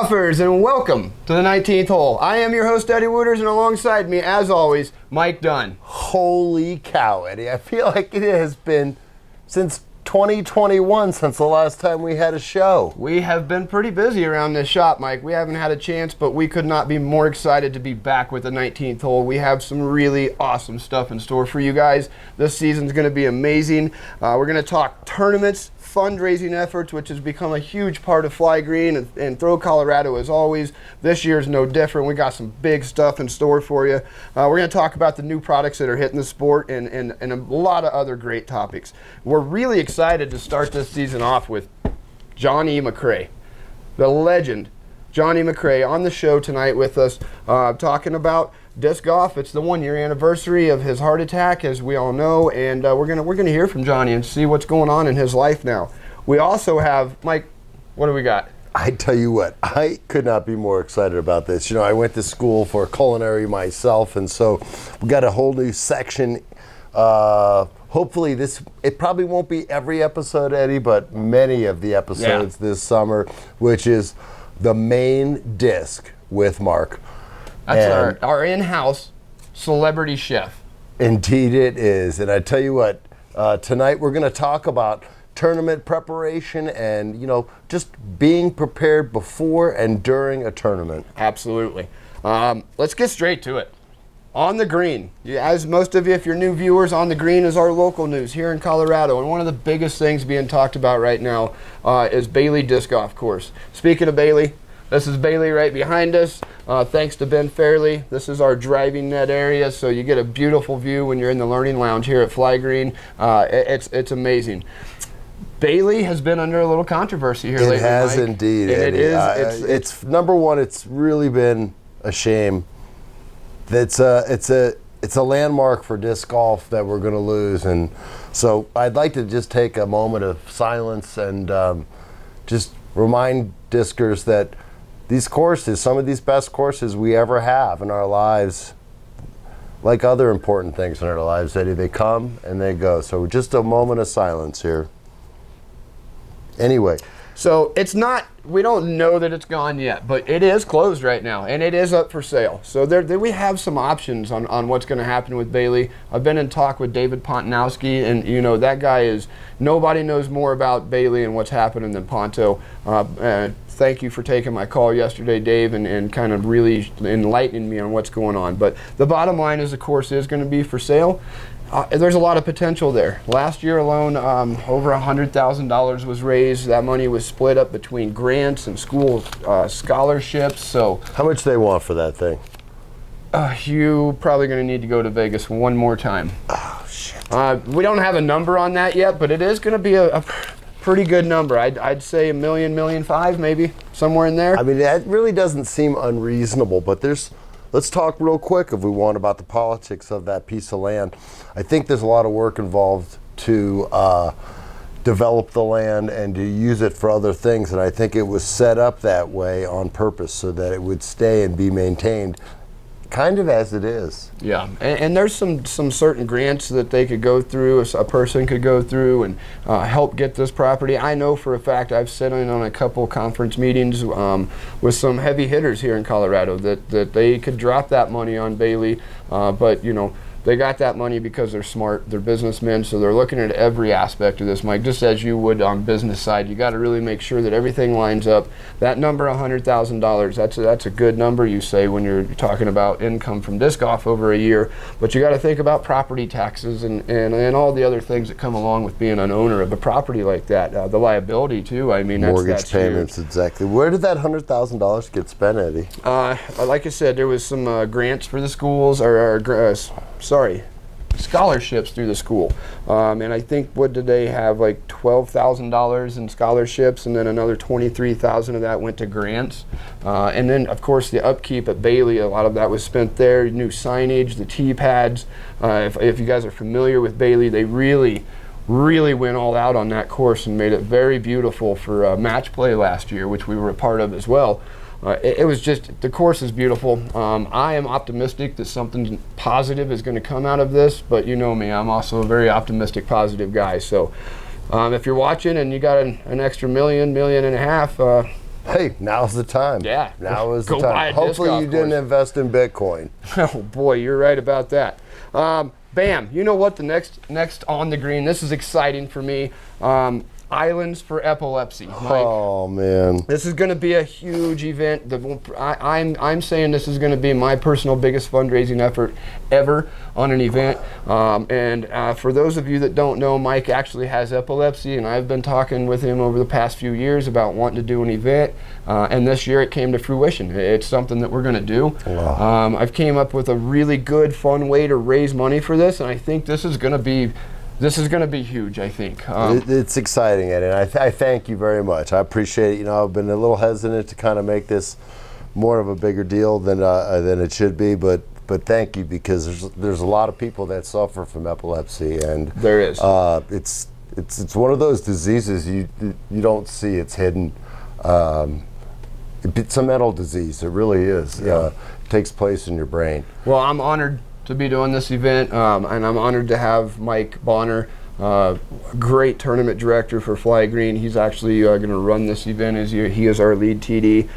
Golfers, and welcome to the 19th hole. I am your host, Eddie Wooters, and alongside me, as always, Mike Dunn. Holy cow, Eddie. I feel like it has been since 2021 since the last time we had a show. We have been pretty busy around this shop, Mike. We haven't had a chance, but we could not be more excited to be back with the 19th hole. We have some really awesome stuff in store for you guys. This season's going to be amazing. We're going to talk tournaments, fundraising efforts, which has become a huge part of Fly Green and Throw Colorado as always. This year's no different. We got some big stuff in store for you. We're going to talk about the new products that are hitting the sport and a lot of other great topics. We're really excited to start this season off with Johne McCray, the legend. Johne McCray on the show tonight with us, talking about disc golf. It's the 1-year anniversary of his heart attack, as we all know, and we're gonna hear from Johne and see what's going on in his life now. We also have Mike. What do we got? I tell you what, I could not be more excited about this. You know, I went to school for culinary myself, and so we got a whole new section. Hopefully it probably won't be every episode, Eddie, but many of the episodes this summer, which is the main disc with Mark. That's our in-house celebrity chef. Indeed it is. And I tell you what, tonight we're going to talk about tournament preparation and, you know, just being prepared before and during a tournament. Absolutely. Let's get straight to it. On the Green, as most of you, if you're new viewers, On the Green is our local news here in Colorado. And one of the biggest things being talked about right now is Bailey Disc Golf Course. Speaking of Bailey, this is Bailey right behind us. Thanks to Ben Fairley. This is our driving net area, so you get a beautiful view when you're in the Learning Lounge here at Fly Green. It's amazing. Bailey has been under a little controversy here lately, It has Mike. indeed, And Eddie. It's number one, it's really been a shame. It's a landmark for disc golf that we're going to lose, and so I'd like to just take a moment of silence and just remind discers that these courses, some of these best courses we ever have in our lives, like other important things in our lives, Eddie, they come and they go. So just a moment of silence here. Anyway. So it's not, we don't know that it's gone yet, but it is closed right now, and it is up for sale. So there we have some options on what's going to happen with Bailey. I've been in talk with David Pontonowski, and you know, that guy is, nobody knows more about Bailey and what's happening than Ponto. Thank you for taking my call yesterday, Dave, and kind of really enlightening me on what's going on. But the bottom line is the course is going to be for sale. There's a lot of potential there. Last year alone, over $100,000 was raised. That money was split up between grants and school scholarships. So, how much they want for that thing? You probably going to need to go to Vegas one more time. Oh shit! We don't have a number on that yet, but it is going to be a pretty good number. I'd say $1 million, $1.5 million, maybe somewhere in there. I mean, that really doesn't seem unreasonable, but let's talk real quick, if we want, about the politics of that piece of land. I think there's a lot of work involved to develop the land and to use it for other things, and I think it was set up that way on purpose so that it would stay and be maintained kind of as it is. Yeah, and there's some certain grants that they could go through, a person could go through and help get this property. I know for a fact I've sat in on a couple conference meetings with some heavy hitters here in Colorado that they could drop that money on Bailey, but you know, they got that money because they're smart, they're businessmen, so they're looking at every aspect of this, Mike, just as you would on business side. You got to really make sure that everything lines up. That number, $100,000, that's a good number, you say, when you're talking about income from disc golf over a year, but you got to think about property taxes and all the other things that come along with being an owner of a property like that. The liability too, I mean, mortgage payments, huge. Exactly. Where did that $100,000 get spent, Eddie? Like I said, there was some grants for the schools, scholarships through the school, and I think, what did they have, like $12,000 in scholarships, and then another $23,000 of that went to grants, and then of course the upkeep at Bailey, a lot of that was spent there. New signage, the tee pads. If you guys are familiar with Bailey, they really went all out on that course and made it very beautiful for match play last year, which we were a part of as well. It was just, the course is beautiful. I am optimistic that something positive is going to come out of this, but you know me, I'm also a very optimistic, positive guy. So if you're watching and you got an extra $1.5 million, Hey, now's the time. Yeah. Now is the Go buy a time. disc Hopefully golf you didn't course. invest in Bitcoin. Oh boy, you're right about that. Bam, you know what, the next on the green, this is exciting for me. Islands for Epilepsy, Mike. Oh man. This is going to be a huge event. I'm saying this is going to be my personal biggest fundraising effort ever on an event. For those of you that don't know, Mike actually has epilepsy, and I've been talking with him over the past few years about wanting to do an event. And this year it came to fruition. It's something that we're going to do. Wow. I've came up with a really good, fun way to raise money for this, and I think this is going to be huge, I think. It's exciting, Eddie, and I thank you very much. I appreciate it. You know, I've been a little hesitant to kind of make this more of a bigger deal than it should be, but thank you, because there's a lot of people that suffer from epilepsy, and there is. It's one of those diseases you don't see. It's hidden. It's a mental disease. It really is. Yeah. It takes place in your brain. Well, I'm honored to be doing this event, and I'm honored to have Mike Bonner, great tournament director for Fly Green. He's actually going to run this event as he is our lead TD.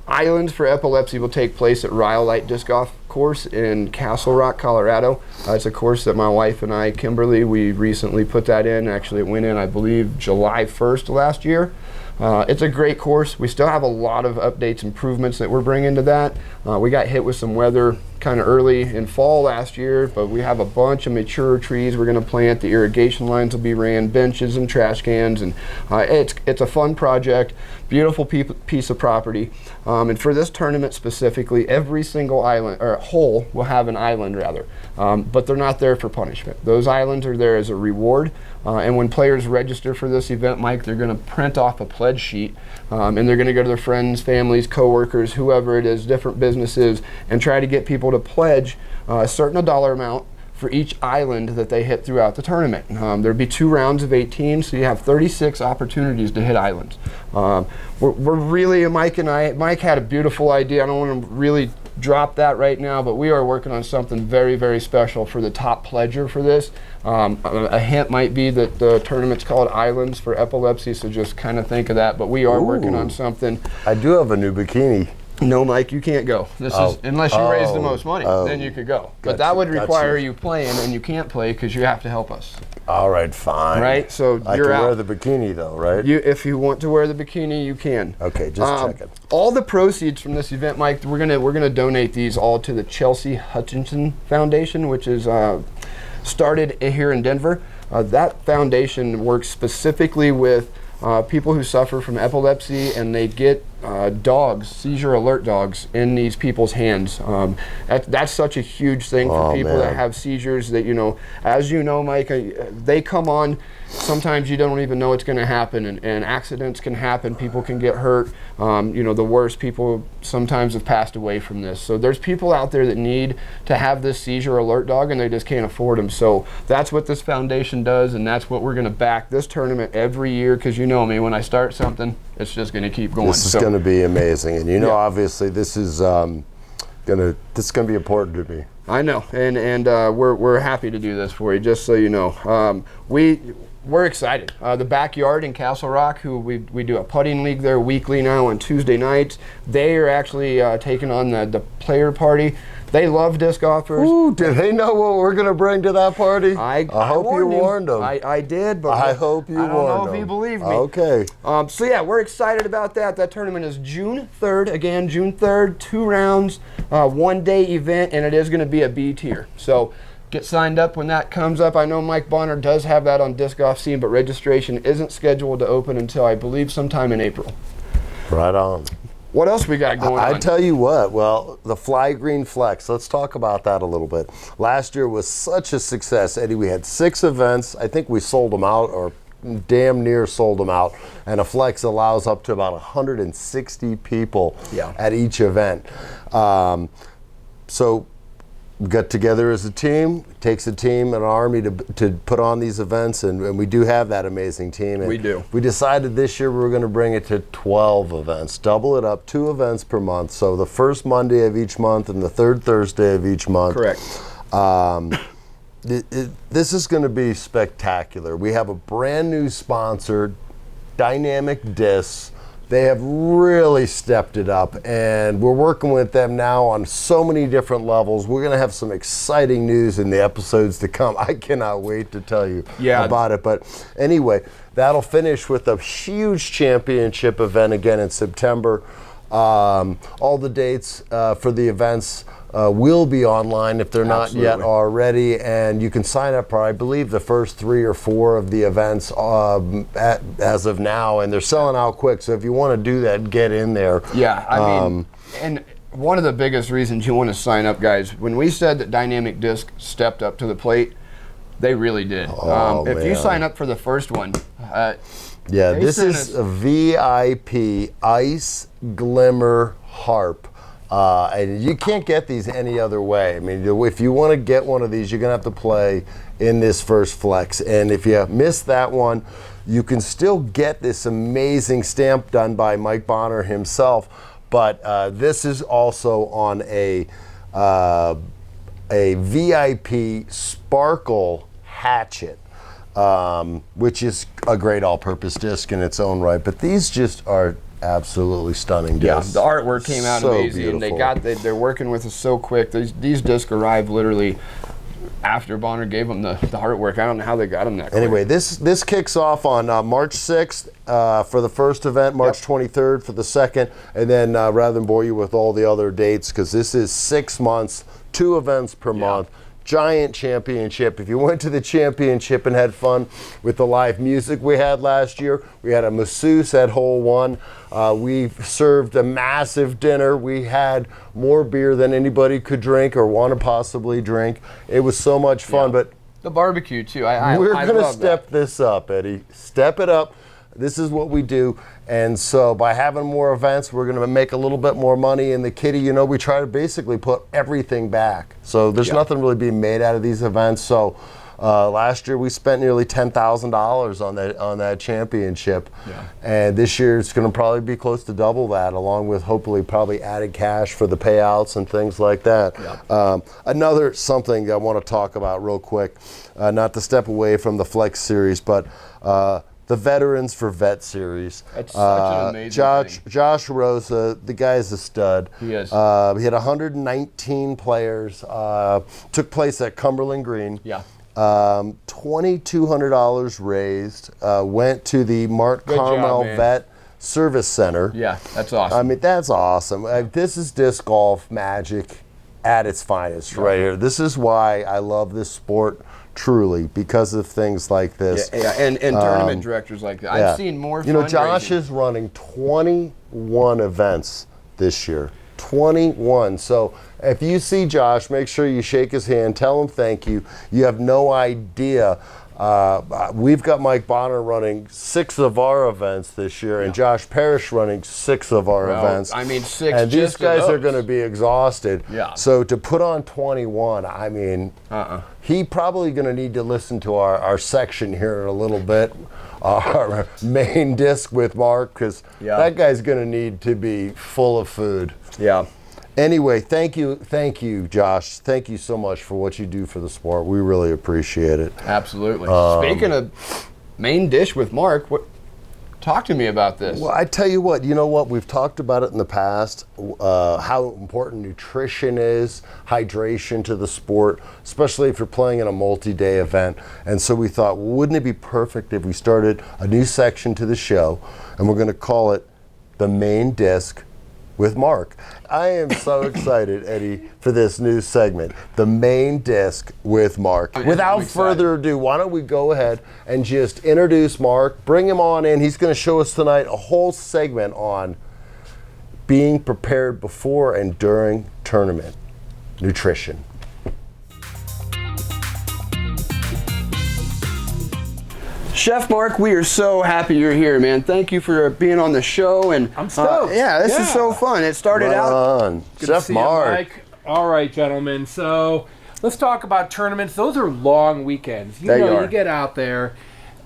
Islands for Epilepsy will take place at Rhyolite Disc Golf Course in Castle Rock, Colorado. It's a course that my wife and I, Kimberly, we recently put that in. Actually, it went in, I believe, July 1st last year. It's a great course. We still have a lot of updates, improvements that we're bringing to that. We got hit with some weather kind of early in fall last year, but we have a bunch of mature trees we're going to plant. The irrigation lines will be ran, benches and trash cans, and it's a fun project, beautiful piece of property. And for this tournament specifically, every single island or hole will have an island rather, but they're not there for punishment. Those islands are there as a reward. And when players register for this event, Mike, they're going to print off a pledge sheet, and they're going to go to their friends, families, coworkers, whoever it is, different businesses, and try to get people to pledge a certain dollar amount for each island that they hit throughout the tournament. There'll be 2 rounds of 18, so you have 36 opportunities to hit islands. We're really, Mike had a beautiful idea. I don't want to really drop that right now, but we are working on something very, very special for the top pledger for this. A hint might be that the tournament's called Islands for Epilepsy, so just kind of think of that. But we are working on something. I do have a new bikini. No, Mike, you can't go. This is unless you raise the most money, then you could go. But that would require you playing, and you can't play because you have to help us. All right, fine. Right, so I you're can out. wear the bikini though, right? If you want to wear the bikini, you can. Okay, just checking. All the proceeds from this event, Mike, we're gonna donate these all to the Chelsea Hutchinson Foundation, which is started here in Denver. That foundation works specifically with people who suffer from epilepsy, and they get dogs, seizure alert dogs, in these people's hands. That's such a huge thing for people that have seizures that, as you know, Mike, they come on, sometimes you don't even know it's going to happen, and accidents can happen, people can get hurt. The worst people sometimes have passed away from this. So there's people out there that need to have this seizure alert dog, and they just can't afford them. So that's what this foundation does, and that's what we're going to back this tournament every year, because you know me, when I start something, it's just going to keep going. This is going to be amazing, and obviously this is gonna be important to me. I know, and we're happy to do this for you. Just so you know, we're excited. The Backyard in Castle Rock, who we do a putting league there weekly now on Tuesday nights. They are actually taking on the player party. They love disc golfers. Ooh, did they know what we're going to bring to that party? I hope you warned them. I did, but I hope you warned them. I don't know if he believed me. Okay. So yeah, we're excited about that. That tournament is June 3rd. Again, June 3rd, 2 rounds, 1-day event, and it is going to be a B tier. So get signed up when that comes up. I know Mike Bonner does have that on Disc Golf Scene, but registration isn't scheduled to open until, I believe, sometime in April. Right on. What else we got going on? I tell you what, well, the Fly Green Flex, let's talk about that a little bit. Last year was such a success, Eddie. We had 6 events. I think we sold them out, or damn near sold them out. And a Flex allows up to about 160 people at each event. So we got together as a team. It takes a team, an army to put on these events, and we do have that amazing team. And we do. We decided this year we were going to bring it to 12 events, double it up, 2 events per month. So the first Monday of each month and the third Thursday of each month. Correct. This is going to be spectacular. We have a brand new sponsor, Dynamic Discs. They have really stepped it up, and we're working with them now on so many different levels. We're going to have some exciting news in the episodes to come. I cannot wait to tell you about it. But anyway, that'll finish with a huge championship event again in September. All the dates for the events will be online if they're not yet already, and you can sign up for, I believe, the first 3 or 4 of the events as of now, and they're selling out quick, so if you want to do that, get in there. Yeah, I mean, and one of the biggest reasons you want to sign up, guys, when we said that Dynamic Disc stepped up to the plate, they really did. If you sign up for the first one, this is a VIP Ice Glimmer Harp. And you can't get these any other way. I mean, if you want to get one of these, you're going to have to play in this first flex. And if you miss that one, you can still get this amazing stamp done by Mike Bonner himself. But this is also on a VIP Sparkle Hatchet, which is a great all-purpose disc in its own right. But these just are absolutely stunning discs. Yeah, the artwork came out so amazing. Beautiful. They're working with us so quick. These discs arrived literally after Bonner gave them the artwork. I don't know how they got them that quick. Anyway, this kicks off on March 6th for the first event, March 23rd for the second, and then rather than bore you with all the other dates, because this is 6 months, 2 events per month. Giant championship. If you went to the championship and had fun with the live music we had last year, we had a masseuse at hole 1. We served a massive dinner. We had more beer than anybody could drink or want to possibly drink. It was so much fun. But the barbecue too. We're going to step this up, Eddie. Step it up. This is what we do. And so by having more events, we're going to make a little bit more money. In the kitty, we try to basically put everything back. So there's nothing really being made out of these events. So last year we spent nearly $10,000 on that championship. Yeah. And this year it's going to probably be close to double that, along with hopefully probably added cash for the payouts and things like that. Yeah. Another something I want to talk about real quick, not to step away from the Flex series, but the Veterans for Vet series. That's such an amazing thing. Josh Rosa, the guy is a stud. He is. He had 119 players. Took place at Cumberland Green. Yeah. $2,200 raised. Went to the Mart Carmel Vet Service Center. Yeah, that's awesome. I mean, that's awesome. This is disc golf magic at its finest right here. This is why I love this sport. Truly, because of things like this. And tournament directors like that. I've seen more fundraising. Josh is running 21 events this year. 21. So if you see Josh, make sure you shake his hand, tell him thank you. You have no idea. We've got Mike Bonner running 6 of our events this year, and Josh Parrish running 6 of our events. I mean, 6. And these guys are going to be exhausted. Yeah. So to put on 21, I mean, he probably going to need to listen to our section here in a little bit, our main disc with Mark, because that guy's going to need to be full of food. Yeah. Anyway, thank you, Josh. Thank you so much for what you do for the sport. We really appreciate it. Absolutely. Speaking of main dish with Mark, talk to me about this. Well, I tell you what, we've talked about it in the past, how important nutrition is, hydration to the sport, especially if you're playing in a multi-day event. And so we thought, wouldn't it be perfect if we started a new section to the show, and we're going to call it The Main Disc with Mark. I am so excited, Eddie, for this new segment, The Main Disc with Mark. Without further ado, why don't we go ahead and just introduce Mark, bring him on in. He's going to show us tonight a whole segment on being prepared before and during tournament nutrition. Chef Mark, we are so happy you're here, man. Thank you for being on the show. And I'm stoked. This is so fun. It started out. Chef Mark. All right, gentlemen. So let's talk about tournaments. Those are long weekends. You get out there,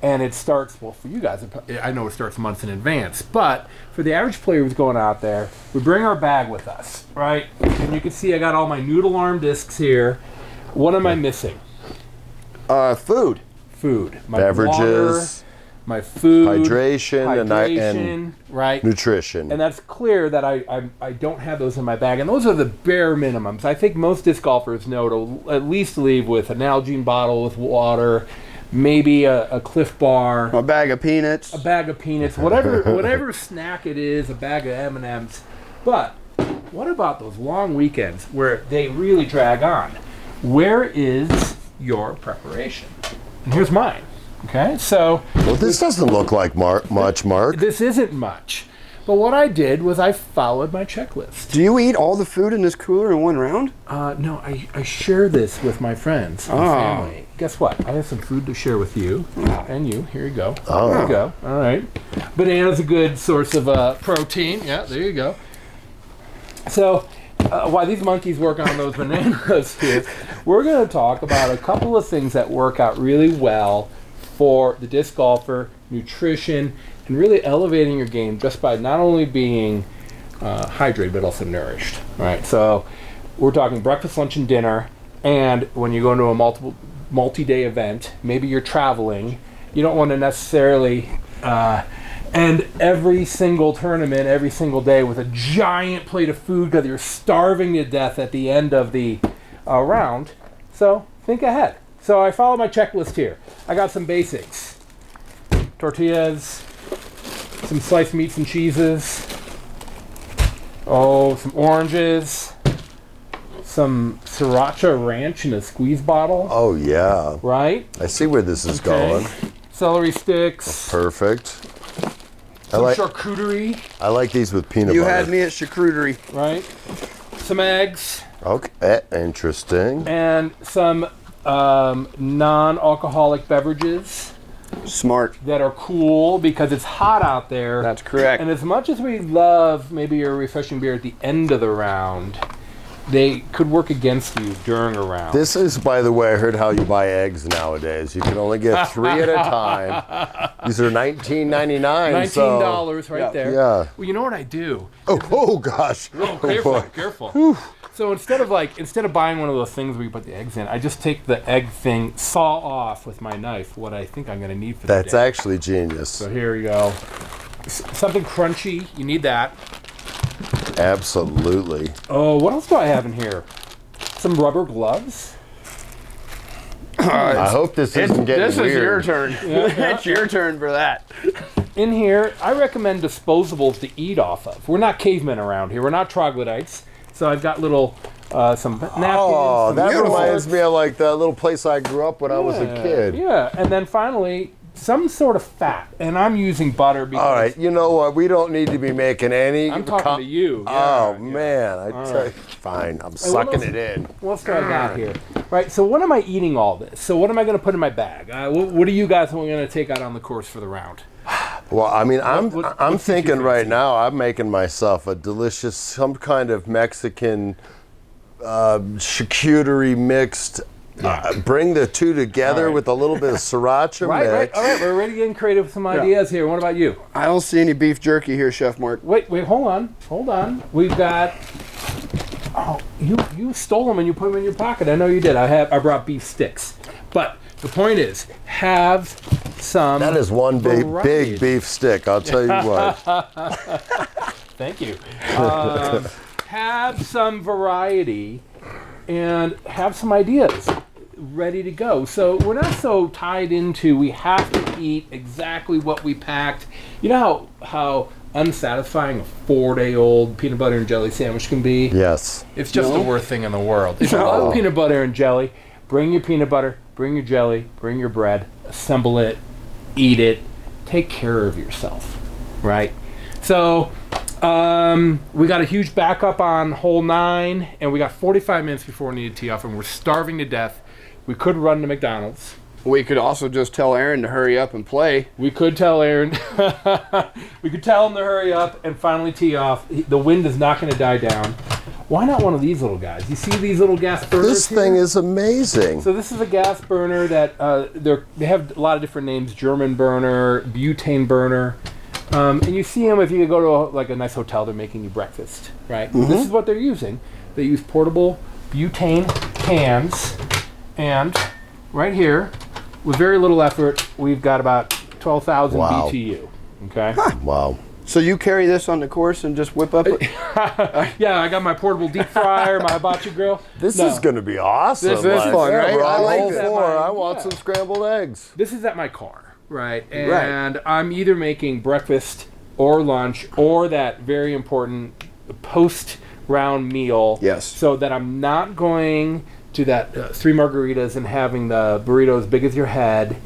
and it starts. Well, for you guys, I know it starts months in advance. But for the average player who's going out there, we bring our bag with us, right? And you can see I got all my noodle arm discs here. What am I missing? Food. My beverages, my food, hydration, and right, nutrition. And that's clear that I don't have those in my bag, and those are the bare minimums. I think most disc golfers know to at least leave with an Nalgene bottle with water, maybe a Cliff Bar, A bag of peanuts. whatever snack it is, a bag of M&Ms. But what about those long weekends where they really drag on? Where is your preparation? And here's mine. Okay, so Well, this doesn't look like much, Mark. this isn't much. But what I did was I followed my checklist. Do you eat all the food in this cooler in one round? No, I share this with my friends and family. Guess what? I have some food to share with you and you. Here you go. Here you go. All right. Banana's a good source of protein. Yeah, there you go. So while these monkeys work on those bananas here, we're going to talk about a couple of things that work out really well for the disc golfer, nutrition, and really elevating your game just by not only being hydrated but also nourished. All right, so we're talking breakfast, lunch, and dinner. And when you go into a multi-day event, maybe you're traveling, you don't want to necessarily end every single tournament, every single day with a giant plate of food because you're starving to death at the end of the round. So think ahead. So I follow my checklist here. I got some basics. Tortillas, some sliced meats and cheeses, some oranges, some sriracha ranch in a squeeze bottle. Oh, yeah. Right? I see where this is going. Celery sticks. Perfect. Some charcuterie. I like these with peanut butter. You had me at charcuterie. Right? Some eggs. Okay, interesting. And some non-alcoholic beverages. Smart. That are cool because it's hot out there. That's correct. And as much as we love maybe your refreshing beer at the end of the round, they could work against you during a round. This is, by the way, I heard how you buy eggs nowadays. You can only get 3 at a time. These are $19.99. $19 right there. Yeah. Well, you know what I do? Oh gosh. Oh, boy. careful. So instead of buying one of those things where you put the eggs in, I just take the egg thing, saw off with my knife what I think I'm going to need for the day. That's actually genius. So here we go. Something crunchy. You need that. Absolutely. Oh, what else do I have in here? Some rubber gloves. I hope this isn't getting This weird. is your turn. It's your turn for that. In here, I recommend disposables to eat off of. We're not cavemen around here. We're not troglodytes. So I've got little some napkins. Oh, that Beautiful. reminds me of like the little place I grew up when I was a kid. Yeah, and then finally, some sort of fat. And I'm using butter because... All right, you know what? We don't need to be making any... I'm talking to you. Oh, Yeah. man. I tell you, fine. I'm sucking it in. What else do I got here? Right, so when am I eating all this? So what am I going to put in my bag? What are you guys going to take out on the course for the round? Well, I mean, I'm what's thinking your right now, I'm making myself a delicious, some kind of Mexican charcuterie mixed. Bring the two together with a little bit of sriracha mix. All right, we're already getting creative with some ideas here. What about you? I don't see any beef jerky here, Chef Mark. Wait, hold on. We've got... Oh, you stole them and you put them in your pocket. I know you did. I brought beef sticks. But the point is, have some... That is one variety. big beef stick, I'll tell you what. Thank you. Have some variety and have some ideas ready to go. So we're not so tied into we have to eat exactly what we packed. You know how unsatisfying a 4-day-old peanut butter and jelly sandwich can be? Yes. It's just the worst thing in the world. If you love peanut butter and jelly, bring your peanut butter, bring your jelly, bring your bread, assemble it, eat it, take care of yourself, right? So we got a huge backup on hole 9, and we got 45 minutes before we need to tee off, and we're starving to death. We could run to McDonald's. We could also just tell Aaron to hurry up and play. We could tell Aaron. We could tell him to hurry up and finally tee off. The wind is not going to die down. Why not one of these little guys? You see these little gas burners This thing is amazing. So this is a gas burner that they have a lot of different names: German burner, butane burner, and you see them if you go to a nice hotel. They're making you breakfast, right? Mm-hmm. This is what they're using. They use portable butane cans, and right here, with very little effort, we've got about 12,000 Wow. BTU. Okay. Wow. So you carry this on the course and just whip up it? Yeah, I got my portable deep fryer, my hibachi grill. This No. is going to be awesome. This is fun, right? We're on I like hole that. 4. I want Yeah. some scrambled eggs. This is at my car, right? And I'm either making breakfast or lunch or that very important post-round meal. Yes. So that I'm not going to that 3 margaritas and having the burrito as big as your head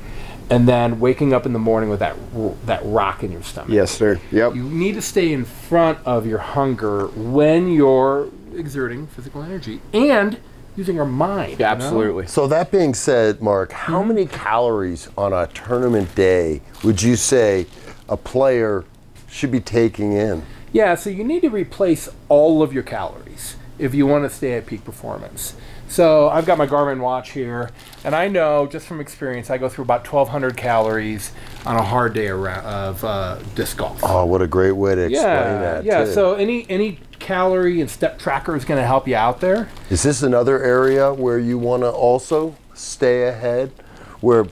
and then waking up in the morning with that rock in your stomach. Yes, sir. Yep. You need to stay in front of your hunger when you're exerting physical energy and using our mind. Yeah, absolutely. So that being said, Mark, how many calories on a tournament day would you say a player should be taking in? Yeah, so you need to replace all of your calories if you want to stay at peak performance. So I've got my Garmin watch here, and I know just from experience I go through about 1,200 calories on a hard day of disc golf. Oh, what a great way to explain that. Yeah. too. So any calorie and step tracker is going to help you out there. Is this another area where you want to also stay ahead? Where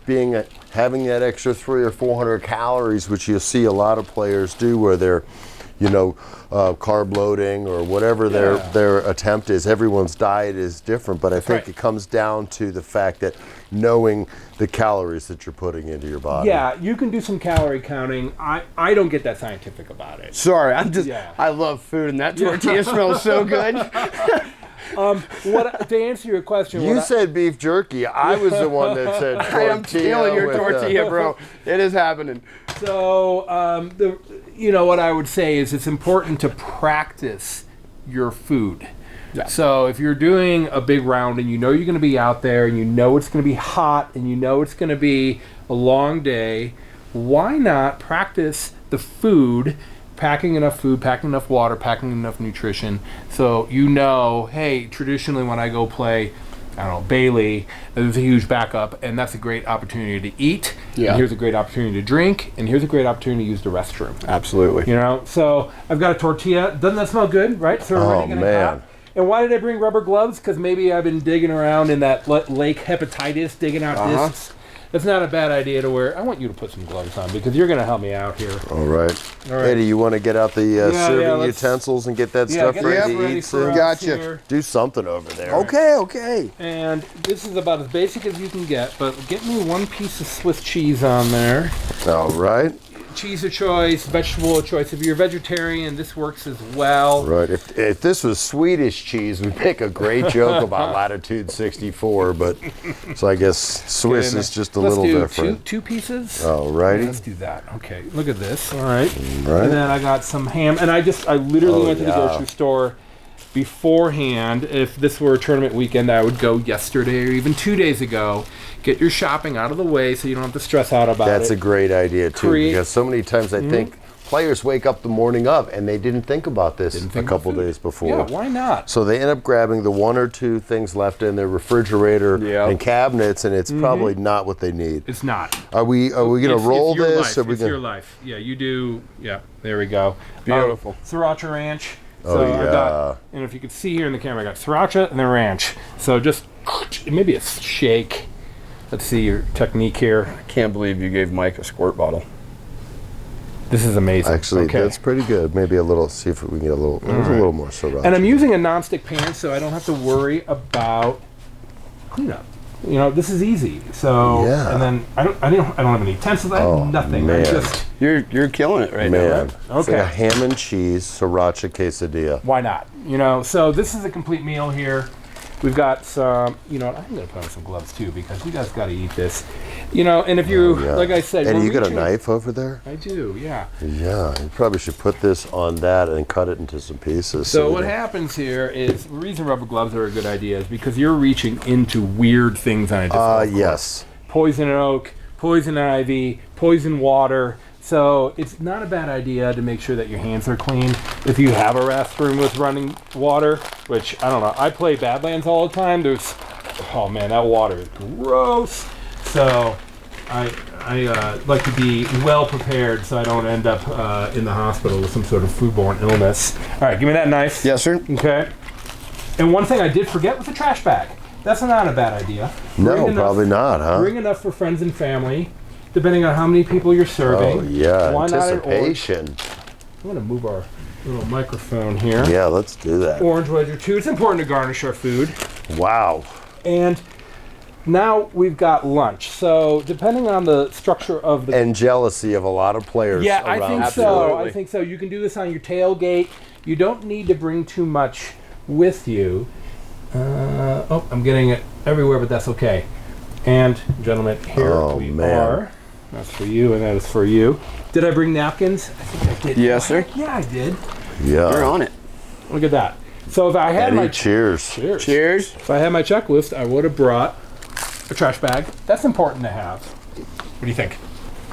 having that extra 300 or 400 calories, which you'll see a lot of players do, where they're, carb loading or whatever their attempt is. Everyone's diet is different, but I think it comes down to the fact that knowing the calories that you're putting into your body. Yeah, you can do some calorie counting. I don't get that scientific about it. Sorry, Yeah. I love food, and that tortilla smells so good. To answer your question, You said beef jerky. I was the one that said tortilla. I am stealing your with, tortilla, bro. It is happening. So, what I would say is it's important to practice your food. Yeah. So if you're doing a big round and you know you're going to be out there and you know it's going to be hot and you know it's going to be a long day, why not practice the food, packing enough food, packing enough water, packing enough nutrition, so hey, traditionally when I go play, Bailey, there's a huge backup, and that's a great opportunity to eat. Yeah. And here's a great opportunity to drink, and here's a great opportunity to use the restroom. Absolutely. So I've got a tortilla. Doesn't that smell good, right? So we're already getting man. hot. And why did I bring rubber gloves? Because maybe I've been digging around in that lake hepatitis, digging out discs. It's not a bad idea to wear. I want you to put some gloves on because you're going to help me out here. All right. Eddie, you want to get out the serving utensils and get that stuff get ready that to ready eat for soon? us Gotcha. here. Do something over there. Okay. And this is about as basic as you can get, but get me one piece of Swiss cheese on there. All right. Cheese of choice, vegetable of choice. If you're a vegetarian, this works as well. Right. If this was Swedish cheese, we'd make a great joke about latitude 64, but so I guess Swiss is just a little different. Let's do two pieces. All righty. Let's do that. Okay, look at this. All right. Right. And then I got some ham, and I literally went to the grocery store beforehand. If this were a tournament weekend, I would go yesterday or even 2 days ago. Get your shopping out of the way so you don't have to stress out about it. That's a great idea too, because so many times I think players wake up the morning of and they didn't think about this a couple days before. Yeah, why not? So they end up grabbing the 1 or 2 things left in their refrigerator and cabinets, and it's probably not what they need. It's not. Are we going to roll this? It's your life. Yeah, you do. Yeah, there we go. Beautiful. Sriracha ranch. Oh, So yeah. I got, and if you could see here in the camera, I got sriracha and then ranch. So just maybe a shake. Let's see your technique here. I can't believe you gave Mike a squirt bottle. This is amazing. Actually, okay. that's pretty good. Maybe a little. See if we can get a little. There's a little more sriracha. And I'm using a non-stick pan, so I don't have to worry about cleanup. This is easy. So Yeah. and then I don't have any utensils. I have nothing. man. I just You're killing it right now. Man, Right? it's like Okay. a ham and cheese sriracha quesadilla. why not? So this is a complete meal here. We've got some, I'm going to put on some gloves too because you guys got to eat this. And if you, Yeah. like I said, And we're you got a reaching- knife over there? I do, yeah. Yeah, you probably should put this on that and cut it into some pieces. So we what can- happens here is the reason rubber gloves are a good idea is because you're reaching into weird things on a disc golf course. Yes. Poison oak, poison ivy, poison water. So it's not a bad idea to make sure that your hands are clean. If you have a restroom with running water, which I don't know, I play Badlands all the time. Oh man, that water is gross. So I like to be well prepared so I don't end up in the hospital with some sort of foodborne illness. All right, give me that knife. Yes, sir. Okay. And one thing I did forget was a trash bag. That's not a bad idea. No, Bring enough- probably not, huh? Bring enough for friends and family. depending on how many people you're serving. Oh, yeah, Why not an anticipation. I'm going to move our little microphone here. Yeah, let's do that. Orange wedge or two. It's important to garnish our food. Wow. And now we've got lunch. So depending on the structure of the... And jealousy of a lot of players Yeah, around. I think so. I think so. You can do this on your tailgate. You don't need to bring too much with you. Oh, I'm getting it everywhere, but that's okay. And, gentlemen, here we are. That's for you, and that is for you. Did I bring napkins? I think I did. Yes, sir. Yeah, I did. Yeah. You're on it. Look at that. So if I had Eddie, cheers. Cheers. If I had my checklist, I would have brought a trash bag. That's important to have. What do you think?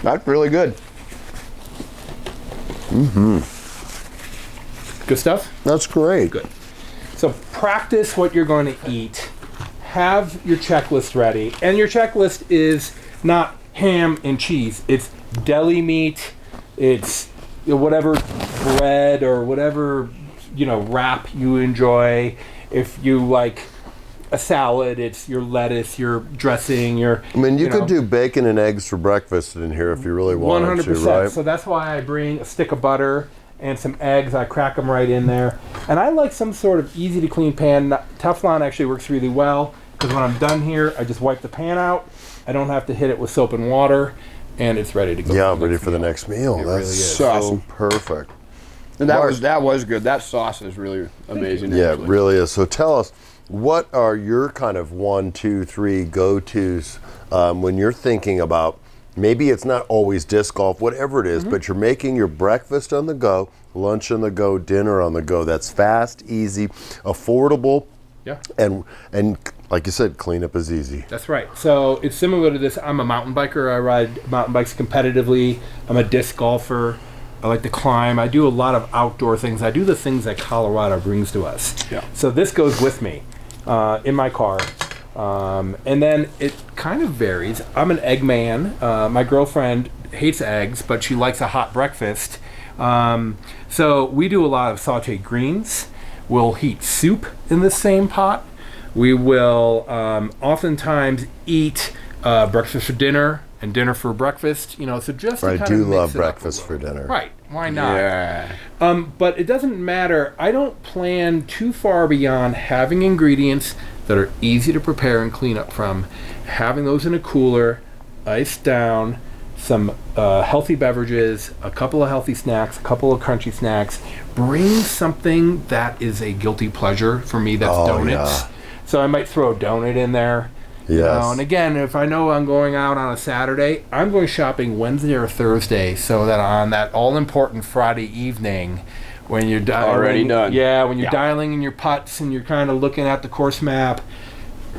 That's really good. Good stuff? That's great. Good. So practice what you're going to eat. Have your checklist ready. And your checklist is not ham and cheese. It's deli meat. It's whatever bread or whatever, wrap you enjoy. If you like a salad, it's your lettuce, your dressing, your... I mean, you could do bacon and eggs for breakfast in here if you really wanted 100%. to, right? So that's why I bring a stick of butter and some eggs. I crack them right in there. And I like some sort of easy to clean pan. Teflon actually works really well because when I'm done here, I just wipe the pan out. I don't have to hit it with soap and water, and it's ready to go. Yeah, ready for the next meal. That's really is. so Awesome. perfect. And that was good. That sauce is really amazing. Yeah, actually. it really is. So tell us, what are your kind of 1, 2, 3 go-tos when you're thinking about, maybe it's not always disc golf, whatever it is, but you're making your breakfast on the go, lunch on the go, dinner on the go. That's fast, easy, affordable, and like you said, cleanup is easy. That's right. So it's similar to this. I'm a mountain biker. I ride mountain bikes competitively. I'm a disc golfer. I like to climb. I do a lot of outdoor things. I do the things that Colorado brings to us. Yeah. So this goes with me in my car. And then it kind of varies. I'm an egg man. My girlfriend hates eggs, but she likes a hot breakfast. So we do a lot of sauteed greens. We'll heat soup in the same pot. We will oftentimes eat breakfast for dinner and dinner for breakfast. So just to I kind do of mix love it up breakfast a for little. dinner. Right. Why not? Yeah. But it doesn't matter. I don't plan too far beyond having ingredients that are easy to prepare and clean up from, having those in a cooler, iced down, some healthy beverages, a couple of healthy snacks, a couple of crunchy snacks. Bring something that is a guilty pleasure for me. That's donuts. Yeah. So I might throw a donut in there. Yes. And again, if I know I'm going out on a Saturday, I'm going shopping Wednesday or Thursday, so that on that all-important Friday evening, when you're Already done. Yeah, when you're dialing in your putts and you're kind of looking at the course map,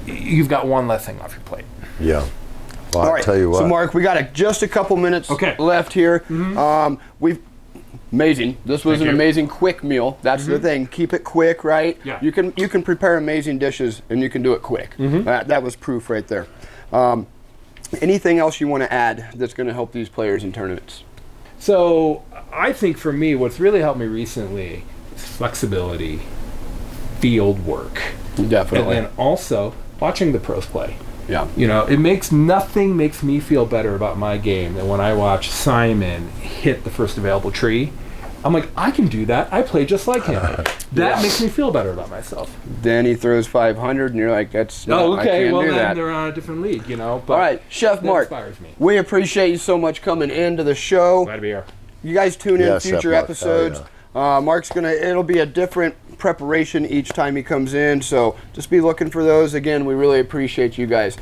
you've got one less thing off your plate. Yeah. Well, All I'll right. tell you what. So, Mark, we got just a couple minutes left here. Amazing. This was an amazing quick meal. That's the thing. Keep it quick, right? Yeah. You can prepare amazing dishes and you can do it quick. That was proof right there. Anything else you want to add that's going to help these players in tournaments? So I think for me, what's really helped me recently is flexibility, field work, Definitely. and then also watching the pros play. Yeah. Nothing makes me feel better about my game than when I watch Simon hit the first available tree. I'm like, I can do that. I play just like him. That makes me feel better about myself. Then he throws 500, and you're like, "That's I Okay. can't Well, do then that." they're on a different league, But All right, Chef that Mark. inspires me. We appreciate you so much coming into the show. Glad to be here. You guys tune in Yeah, Chef future Mark. episodes. Mark's it'll be a different preparation each time he comes in, so just be looking for those. Again, we really appreciate you guys.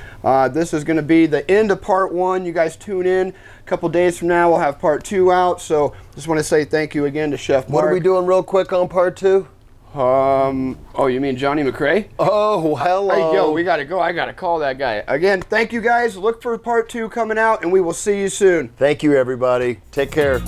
This is going to be the end of part 1. You guys tune in. A couple days from now, we'll have part 2 out, so just want to say thank you again to Chef Mark. What are we doing real quick on part 2? Oh, you mean Johne McCray? Oh, hello. Hey, yo, we got to go. I got to call that guy. Again, thank you guys. Look for part 2 coming out, and we will see you soon. Thank you, everybody. Take care.